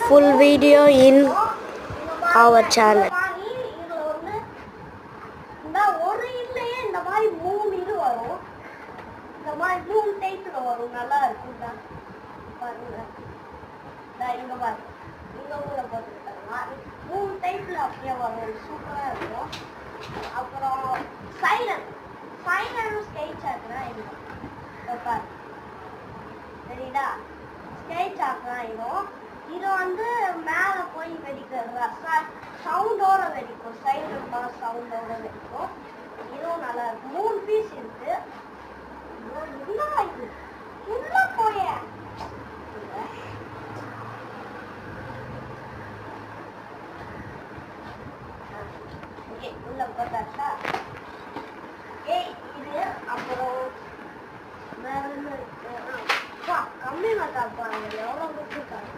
full video in our channel. இது வந்து மேல போய் வெடிக்கிற சவுண்டோட வெடிக்கும், சைலண்டா சவுண்டோட வெடிக்கும். இதுவும் நல்லா இருக்கு. 3 பீஸ் இருக்கு. உள்ள போய உள்ள போட்டாச்சா? இது அப்புறம் வேற என்ன இருக்கு? கம்மி மசால் பாருங்க எவ்வளவு கொடுத்துருக்காங்க.